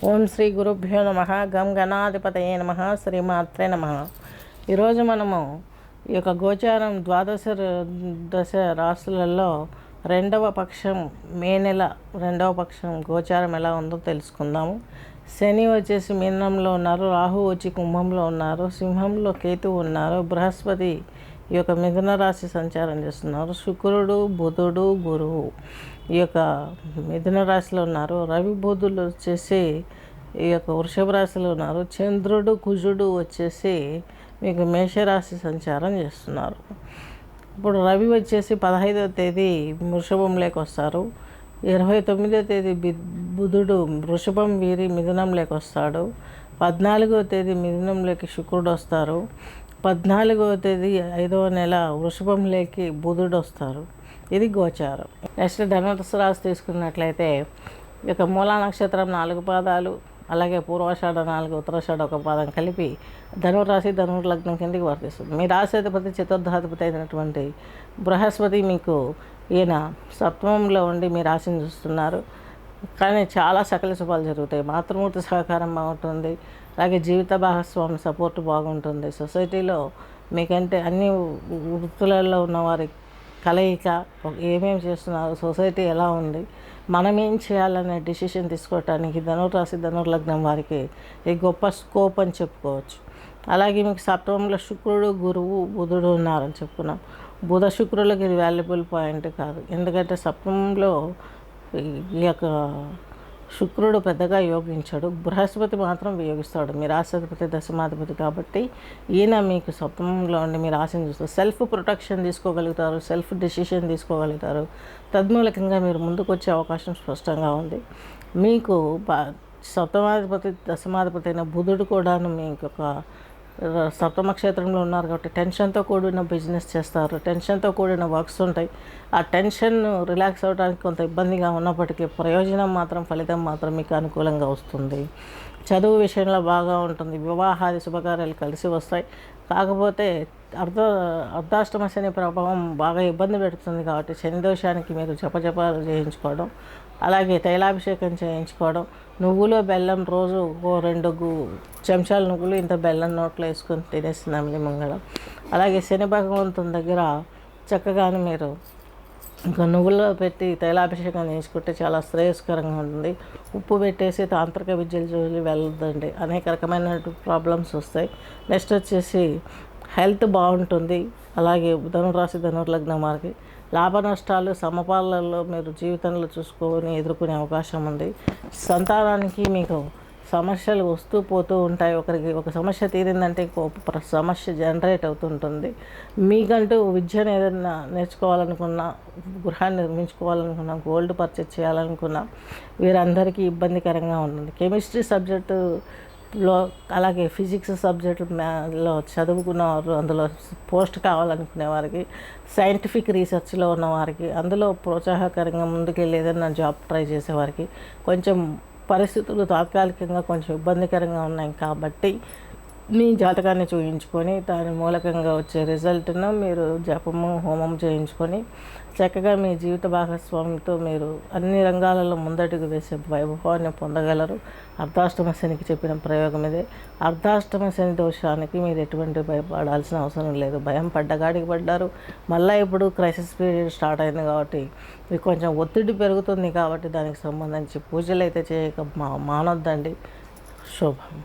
ఓం శ్రీ గురుభ్యో నమ. గం గణాధిపతయే నమ. శ్రీమాత్రే నమ. ఈరోజు మనము ఈ యొక్క గోచారం దశ రాశులలో రెండవ పక్షం మే నెల రెండవ పక్షం గోచారం ఎలా ఉందో తెలుసుకుందాము. శని వచ్చేసి మీనంలో ఉన్నారు, రాహు వచ్చి కుంభంలో ఉన్నారు, సింహంలో కేతువు ఉన్నారు, బృహస్పతి ఈ యొక్క మిథున రాశి సంచారం చేస్తున్నారు, శుక్రుడు బుధుడు గురువు ఈ యొక్క మిథున రాశిలో ఉన్నారు, రవి బుధులు వచ్చేసి ఈ యొక్క వృషభ రాశిలో ఉన్నారు, చంద్రుడు కుజుడు వచ్చేసి మీకు మేషరాశి సంచారం చేస్తున్నారు. ఇప్పుడు రవి వచ్చేసి 15వ తేదీ వృషభంలోకి వస్తారు, 29వ తేదీ బుధుడు వృషభం వీరి మిథునంలోకి వస్తాడు, 14వ తేదీ మిథునంలోకి శుక్రుడు వస్తారు, 14వ తేదీ 5వ నెల వృషభంలోకి బుధుడు వస్తారు. ఇది గోచారం. నెక్స్ట్ ధనుసు రాశి తీసుకున్నట్లయితే ఇక మూలా నక్షత్రం 4 పాదాలు, అలాగే పూర్వాషాఢ 4, ఉత్తరాషాఢ 1 పాదం కలిపి ధనురాశి లగ్నం కిందకి వర్తిస్తుంది. మీ రాశాధిపతి చతుర్థాధిపతి అయినటువంటి బృహస్పతి మీకు ఈయన సప్తమంలో ఉండి మీ రాశిని చూస్తున్నారు. కానీ చాలా సకల శుభాలు జరుగుతాయి. మాతృమూర్తి సహకారం బాగుంటుంది, అలాగే జీవిత భాగస్వామి సపోర్ట్ బాగుంటుంది. సొసైటీలో మీకంటే అన్ని వృత్తులలో ఉన్నవారి కలయిక, ఏమేమి చేస్తున్నారు, సొసైటీ ఎలా ఉంది, మనం ఏం చేయాలనే డిసిషన్ తీసుకోవటానికి ధనురాశి లగ్నం వారికి ఈ గొప్ప స్కోప్ అని చెప్పుకోవచ్చు. అలాగే మీకు సప్తమంలో శుక్రుడు గురువు బుధుడు ఉన్నారని చెప్పుకున్నాం. బుధ శుక్రులకు ఇది వాల్యుబుల్ పాయింట్ కాదు, ఎందుకంటే సప్తమంలో ఈ యొక్క శుక్రుడు పెద్దగా యోగించాడు, బృహస్పతి మాత్రం యోగిస్తాడు. మీ రాశాధిపతి దశమాధిపతి కాబట్టి ఈయన మీకు సప్తమంలో ఉండి మీరు రాశిని చూస్తారు. సెల్ఫ్ ప్రొటెక్షన్ తీసుకోగలుగుతారు, సెల్ఫ్ డెసిషన్ తీసుకోగలుగుతారు. తద్మూలకంగా మీరు ముందుకు వచ్చే అవకాశం స్పష్టంగా ఉంది. మీకు సప్తమాధిపతి దశమాధిపతి అయిన బుధుడు కూడాను మీకు ఒక సప్తమ క్షేత్రంలో ఉన్నారు కాబట్టి టెన్షన్తో కూడిన బిజినెస్ చేస్తారు, టెన్షన్తో కూడిన వర్క్స్ ఉంటాయి. ఆ టెన్షన్ రిలాక్స్ అవ్వడానికి కొంత ఇబ్బందిగా ఉన్నప్పటికీ ప్రయోజనం మాత్రం, ఫలితం మాత్రం మీకు అనుకూలంగా వస్తుంది. చదువు విషయంలో బాగా ఉంటుంది, వివాహాది శుభకార్యాలు కలిసి వస్తాయి. కాకపోతే అర్ధాష్టమ శని ప్రభావం బాగా ఇబ్బంది పెడుతుంది కాబట్టి శని దోషానికి మీరు జపజపాలు చేయించుకోవడం, అలాగే తైలాభిషేకం చేయించుకోవడం, నువ్వులు బెల్లం రోజు 2 చెంచాల నువ్వులు ఇంత బెల్లం నోట్లో వేసుకొని తినేస్తున్నాం మంగళం. అలాగే శని భగవంతుని దగ్గర చక్కగానే మీరు ఇంకా నువ్వుల్లో పెట్టి తైలాభిషేకం చేసుకుంటే చాలా శ్రేయస్కరంగా ఉంటుంది. ఉప్పు పెట్టేసి తాంత్రిక విద్యలు జోలి వెళ్ళొద్దండి, అనేక రకమైన ప్రాబ్లమ్స్ వస్తాయి. నెక్స్ట్ వచ్చేసి హెల్త్ బాగుంటుంది. అలాగే ధనురాశి లగ్నం వారికి లాభ నష్టాలు సమపాలలో మీరు జీవితంలో చూసుకొని ఎదుర్కొనే అవకాశం ఉంది. సంతానానికి మీకు సమస్యలు వస్తూ పోతూ ఉంటాయి. ఒకరికి ఒక సమస్య తీరిందంటే ఇంకో సమస్య జనరేట్ అవుతుంటుంది. మీకంటూ విద్యను ఏదైనా నేర్చుకోవాలనుకున్నా, గృహాన్ని నిర్మించుకోవాలనుకున్నా, గోల్డ్ పర్చేజ్ చేయాలనుకున్నా వీరందరికీ ఇబ్బందికరంగా ఉంటుంది. కెమిస్ట్రీ సబ్జెక్టులో అలాగే ఫిజిక్స్ సబ్జెక్టులో చదువుకున్నవారు, అందులో పోస్ట్ కావాలనుకునే వారికి, సైంటిఫిక్ రీసెర్చ్లో ఉన్నవారికి, అందులో ప్రోత్సాహకరంగా ముందుకెళ్ళి ఏదైనా జాబ్ ట్రై చేసేవారికి కొంచెం పరిస్థితులు తాత్కాలికంగా కొంచెం ఇబ్బందికరంగా ఉన్నాయి. కాబట్టి మీ జాతకాన్ని చూయించుకొని దాని మూలకంగా వచ్చే రిజల్ట్ను మీరు జపము హోమం చేయించుకొని చక్కగా మీ జీవిత భాగస్వామితో మీరు అన్ని రంగాలలో ముందడుగు వేసే వైభవాన్ని పొందగలరు. అర్ధాష్టమ శనికి చెప్పిన ప్రయోగం ఇదే. అర్ధాష్టమ శని దోషానికి మీరు ఎటువంటి భయపడాల్సిన అవసరం లేదు. భయం పడ్డగాడికి పడ్డారు. మళ్ళీ ఇప్పుడు క్రైసిస్ పీరియడ్ స్టార్ట్ అయింది కాబట్టి మీకు కొంచెం ఒత్తిడి పెరుగుతుంది. కాబట్టి దానికి సంబంధించి పూజలు అయితే చేయక మానొద్దండి. శుభం.